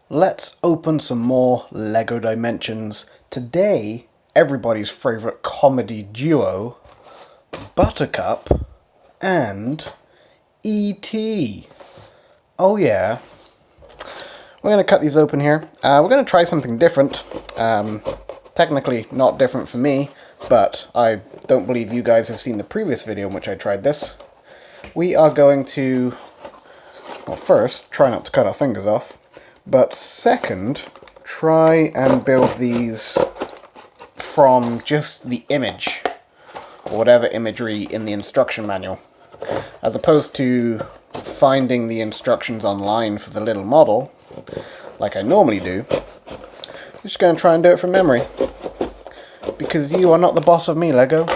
Let's open some more LEGO Dimensions. Today, everybody's favourite comedy duo, Buttercup and E.T. Oh yeah. We're going to cut these open here. We're going to try something different. Technically not different for me, but I don't believe you guys have seen the previous video in which I tried this. We are going to, well, first, try not to cut our fingers off. But second, try and build these from just the image, or whatever imagery in the instruction manual, as opposed to finding the instructions online for the little model, like I normally do. I'm just going to try and do it from memory, because you are not the boss of me, LEGO.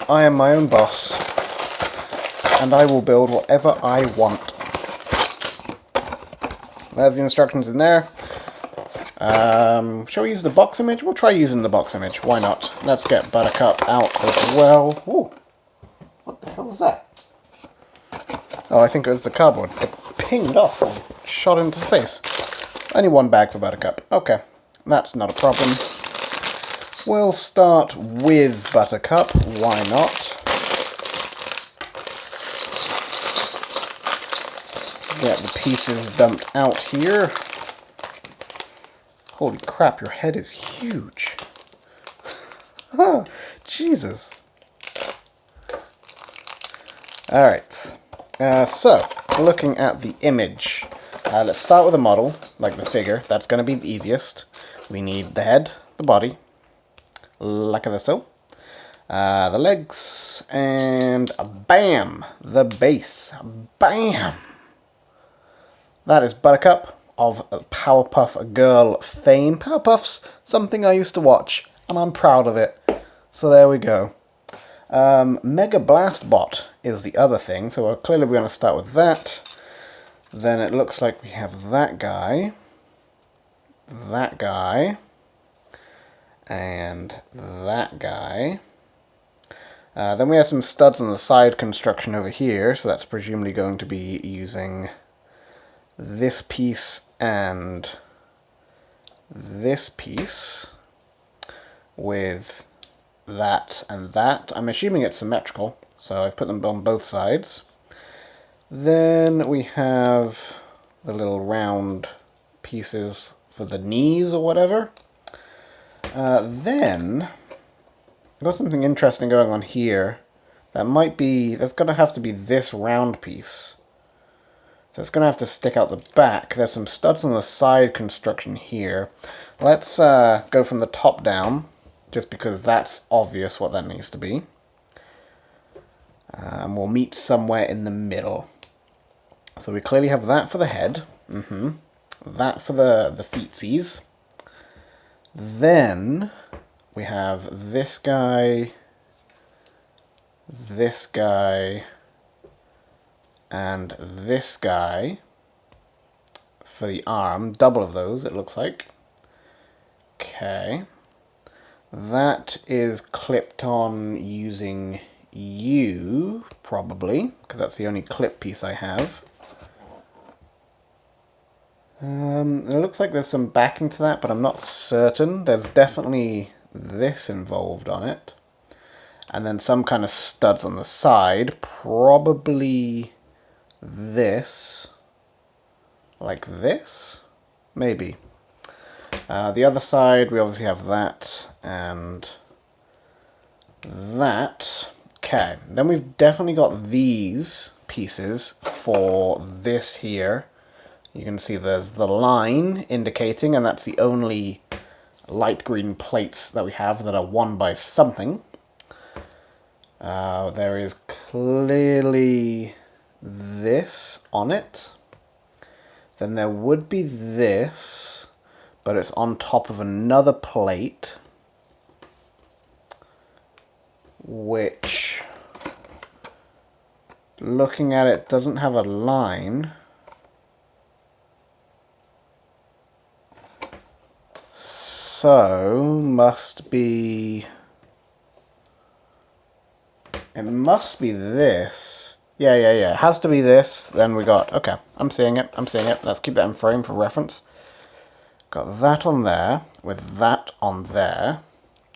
I am my own boss, and I will build whatever I want. There's the instructions in there. Shall we use the box image? We'll try using the box image. Why not? Let's get Buttercup out as well. Ooh. What the hell was that? Oh, I think it was the cardboard. It pinged off and shot into space. Only one bag for Buttercup. Okay, that's not a problem. We'll start with Buttercup. Why not? Get the pieces dumped out here. Holy crap, your head is huge. Oh, Jesus. Alright, so, looking at the image. Let's start with a model, like the figure. That's going to be the easiest. We need the head, the body, like so. The legs, and bam! The base. Bam! That is Buttercup of Powerpuff Girl fame. Powerpuff's something I used to watch, and I'm proud of it. So there we go. Mega Blast Bot is the other thing, so clearly we're going to start with that. Then it looks like we have that guy, and that guy. Then we have some studs on the side construction over here, so that's presumably going to be using this piece and this piece with that and that. I'm assuming it's symmetrical, so I've put them on both sides. Then we have the little round pieces for the knees or whatever. Then I've got something interesting going on here. That's going to have to be this round piece. So it's going to have to stick out the back. There's some studs on the side construction here. Let's go from the top down, just because that's obvious what that needs to be. And we'll meet somewhere in the middle. So we clearly have that for the head. That for the feetsies. Then we have this guy, and this guy for the arm. Double of those, it looks like. Okay. That is clipped on using you, probably, because that's the only clip piece I have. It looks like there's some backing to that, but I'm not certain. There's definitely this involved on it. And then some kind of studs on the side, probably this, like this, maybe. The other side, we obviously have that and that. Okay, then we've definitely got these pieces for this here. You can see there's the line indicating, and that's the only light green plates that we have that are won by something. There is clearly this on it. Then there would be this, but it's on top of another plate, which, looking at it, doesn't have a line. So, it must be this, Yeah. It has to be this. Then we got, okay, I'm seeing it. Let's keep that in frame for reference. Got that on there with that on there.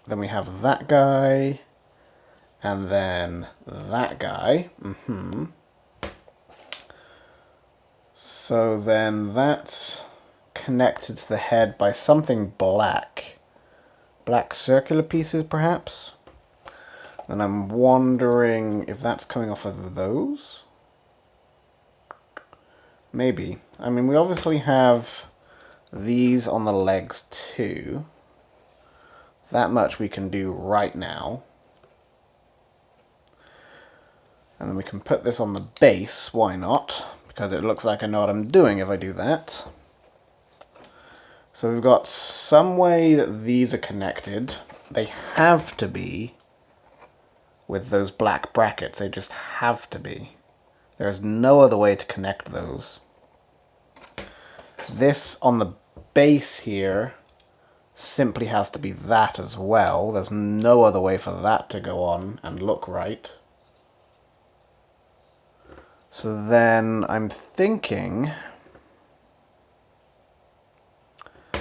Then we have that guy and then that guy. So then that's connected to the head by something black. Black circular pieces, perhaps? And I'm wondering if that's coming off of those? Maybe. I mean, we obviously have these on the legs too. That much we can do right now. And then we can put this on the base, why not? Because it looks like I know what I'm doing if I do that. So we've got some way that these are connected. They have to be with those black brackets. They just have to be. There's no other way to connect those. This on the base here simply has to be that as well. There's no other way for that to go on and look right. So then I'm thinking,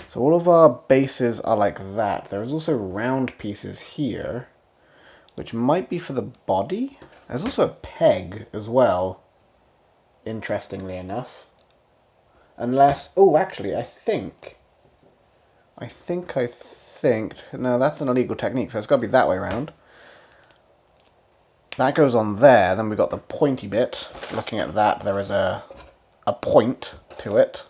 so all of our bases are like that. There's also round pieces here, which might be for the body. There's also a peg as well, interestingly enough. Unless, oh, actually, I think, no, that's an illegal technique, so it's got to be that way around. That goes on there, then we've got the pointy bit. Looking at that, there is a point to it.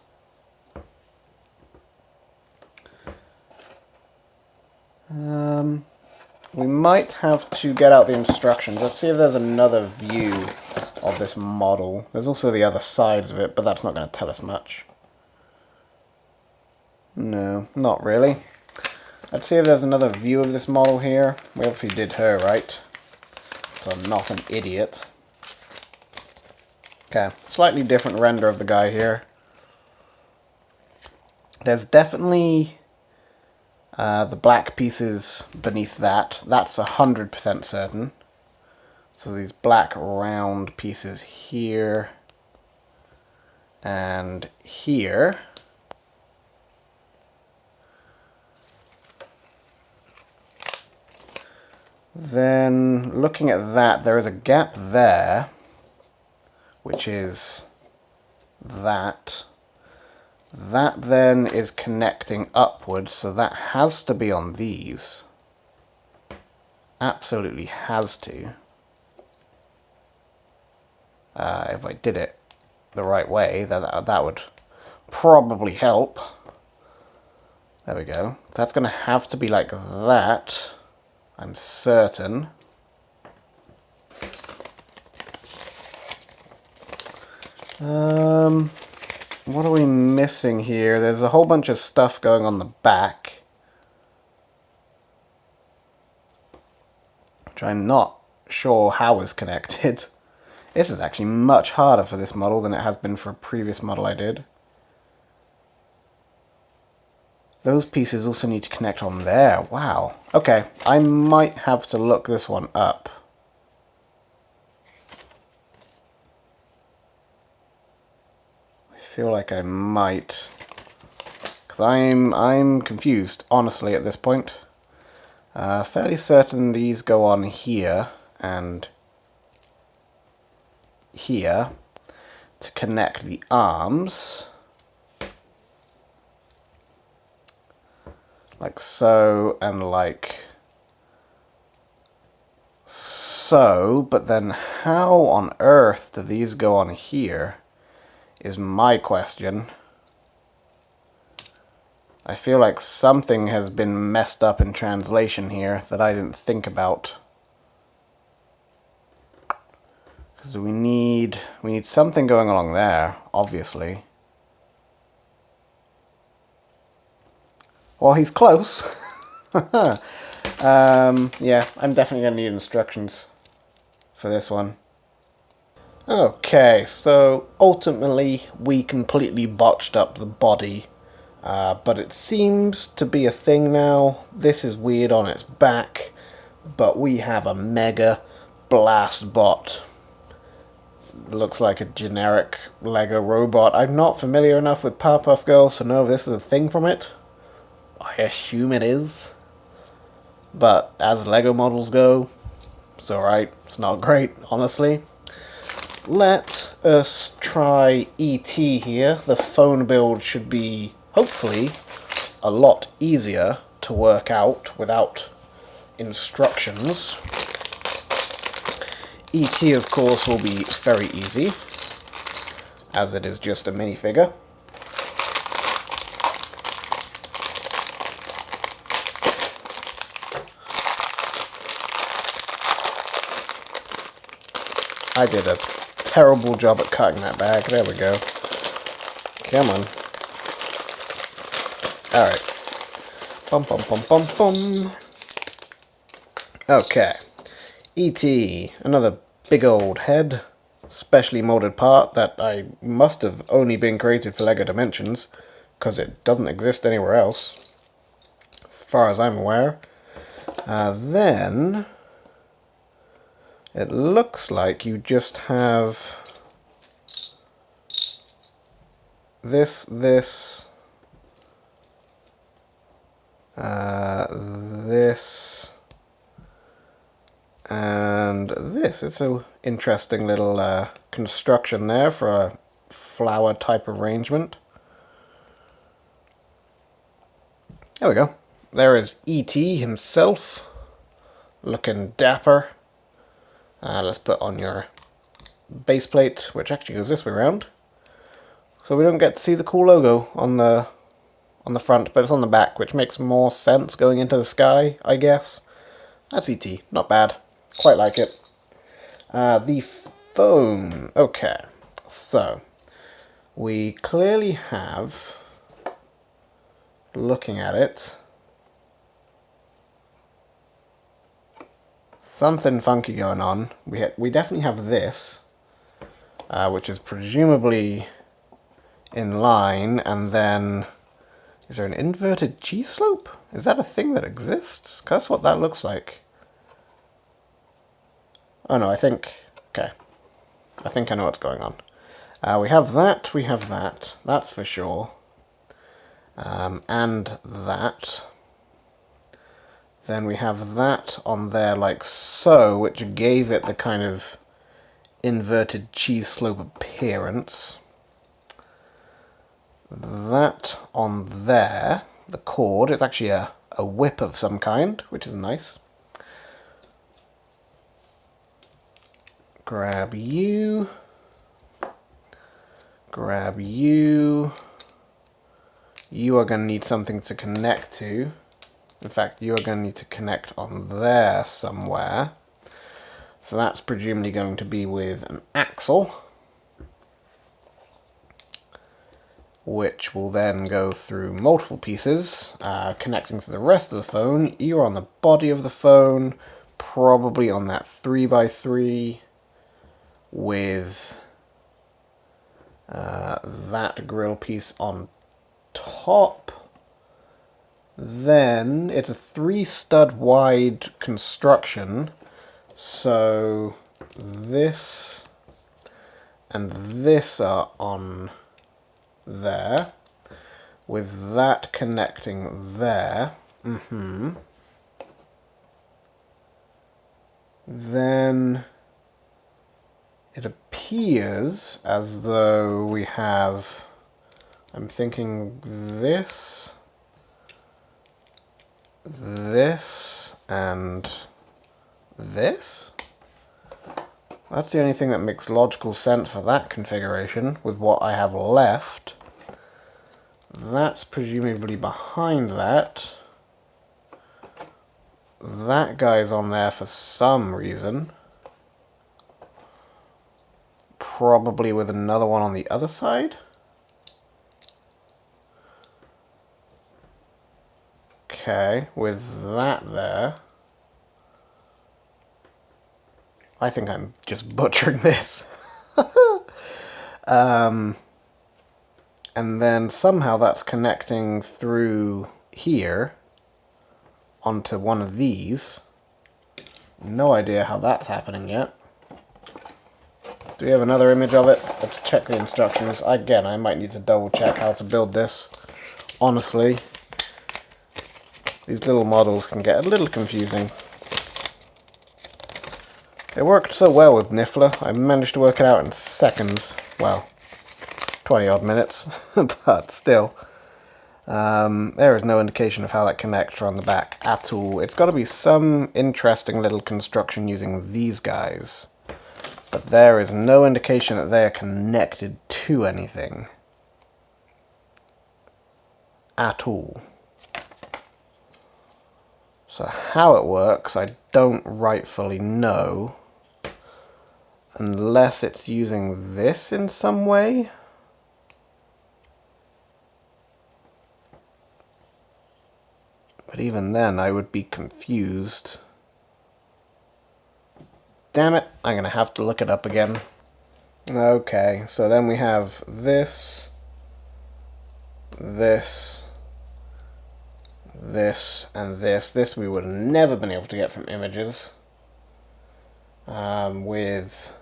We might have to get out the instructions. Let's see if there's another view of this model. There's also the other sides of it, but that's not going to tell us much. No, not really. Let's see if there's another view of this model here. We obviously did her right, so I'm not an idiot. Okay, slightly different render of the guy here. There's definitely the black pieces beneath that. That's 100% certain. So these black round pieces here and here. Then looking at that, there is a gap there, which is that. That then is connecting upwards, so that has to be on these. Absolutely has to. If I did it the right way, that would probably help. There we go. That's going to have to be like that, I'm certain. What are we missing here? There's a whole bunch of stuff going on the back, which I'm not sure how is connected. This is actually much harder for this model than it has been for a previous model I did. Those pieces also need to connect on there. Wow. Okay, I might have to look this one up. I feel like I might, because I'm confused, honestly, at this point. Fairly certain these go on here and here to connect the arms. Like so and like so, but then how on earth do these go on here is my question. I feel like something has been messed up in translation here that I didn't think about. Because we need something going along there, obviously. Well, he's close. Yeah, I'm definitely going to need instructions for this one. Okay, so ultimately we completely botched up the body, but it seems to be a thing now. This is weird on its back, but we have a mega blast bot looks like a generic Lego robot. I'm not familiar enough with Powerpuff Girls to know if this is a thing from it. I assume it is. But as Lego models go, it's alright. It's not great, honestly. Let us try E.T. here. The phone build should be, hopefully, a lot easier to work out without instructions. E.T. of course will be very easy, as it is just a minifigure. I did a terrible job at cutting that bag. There we go. Come on. Alright. Bum bum bum bum bum. Okay. E.T. Another big old head. Specially molded part that I must have only been created for LEGO Dimensions, because it doesn't exist anywhere else, as far as I'm aware. Then it looks like you just have this, this, and this. It's an interesting little construction there for a flower type arrangement. There we go. There is E.T. himself, looking dapper. Let's put on your base plate, which actually goes this way around, so we don't get to see the cool logo on the front, but it's on the back, which makes more sense going into the sky, I guess. That's E.T. Not bad. Quite like it. The phone. Okay, so we clearly have, looking at it, something funky going on. We definitely have this, which is presumably in line, and then is there an inverted G-slope? Is that a thing that exists? 'Cause that's what that looks like. Oh no, okay. I think I know what's going on. We have that, that's for sure. And that. Then we have that on there like so, which gave it the kind of inverted cheese slope appearance. That on there, the cord, it's actually a whip of some kind, which is nice. Grab you. Grab you. You are going to need something to connect to. In fact, you are going to need to connect on there somewhere. So that's presumably going to be with an axle, which will then go through multiple pieces, connecting to the rest of the phone. You're on the body of the phone, probably on that 3x3, with that grill piece on top. Then it's a 3-stud wide construction, so this and this are on there, with that connecting there. Then it appears as though we have, I'm thinking this, and this. That's the only thing that makes logical sense for that configuration with what I have left. That's presumably behind that. That guy's on there for some reason. Probably with another one on the other side. Okay, with that there. I think I'm just butchering this. And then somehow that's connecting through here onto one of these. No idea how that's happening yet. Do we have another image of it? Let's check the instructions. Again, I might need to double check how to build this. Honestly, these little models can get a little confusing. It worked so well with Niffler, I managed to work it out in seconds. Well, 20 odd minutes, but still. There is no indication of how that connects on the back at all. It's got to be some interesting little construction using these guys. But there is no indication that they are connected to anything. At all. So how it works, I don't rightfully know. Unless it's using this in some way. But even then, I would be confused. Damn it, I'm going to have to look it up again. Okay, so then we have this, this, this, and this. This we would have never been able to get from images. With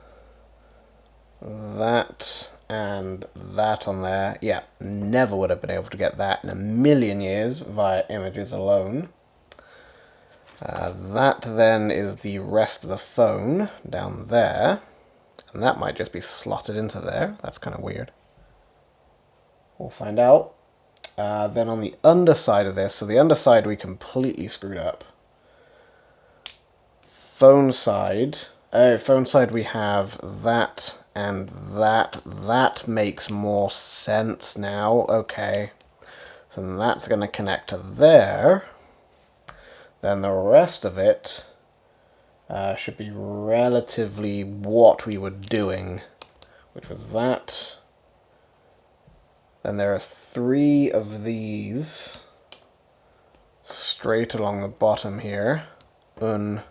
that and that on there. Yeah, never would have been able to get that in a million years via images alone. That then is the rest of the phone down there, and that might just be slotted into there. That's kind of weird. We'll find out. Then on the underside of this, so the underside we completely screwed up. Phone side we have that and that. That makes more sense now. Okay, so that's going to connect to there. Then the rest of it should be relatively what we were doing, which was that. Then there are 3 of these straight along the bottom here. 1,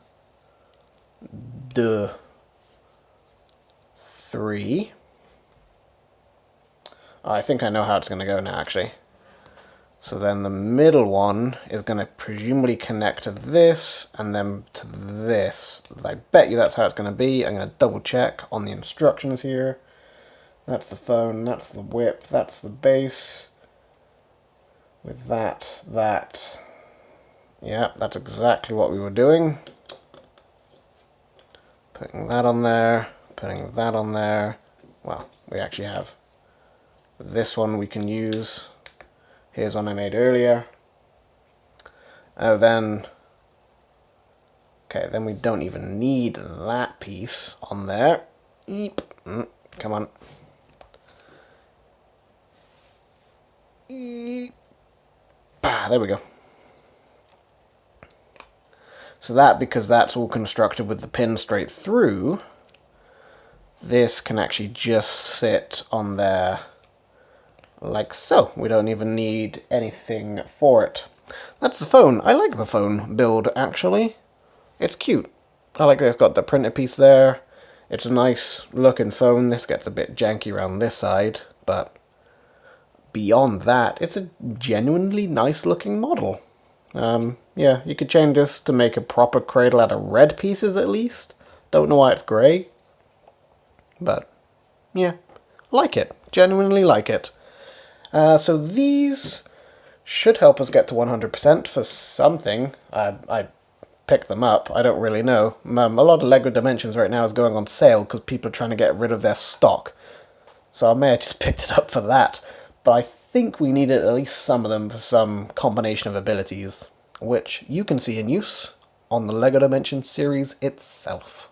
2, 3. I think I know how it's going to go now, actually. So then the middle one is going to presumably connect to this, and then to this. I bet you that's how it's going to be. I'm going to double check on the instructions here. That's the phone, that's the whip, that's the base. With that. Yeah, that's exactly what we were doing. Putting that on there, putting that on there. Well, we actually have this one we can use. Here's one I made earlier. Oh, then... Okay, then we don't even need that piece on there. Eep. Come on. Eep. There we go. So that, because that's all constructed with the pin straight through, this can actually just sit on there like so. We don't even need anything for it. That's the phone. I like the phone build, actually. It's cute. I like that it's got the printed piece there. It's a nice looking phone. This gets a bit janky around this side, but beyond that, it's a genuinely nice looking model. Yeah, you could change this to make a proper cradle out of red pieces at least. Don't know why it's grey. But, yeah, like it. Genuinely like it. So these should help us get to 100% for something. I picked them up. I don't really know. A lot of LEGO Dimensions right now is going on sale because people are trying to get rid of their stock. So I may have just picked it up for that. But I think we needed at least some of them for some combination of abilities, which you can see in use on the LEGO Dimensions series itself.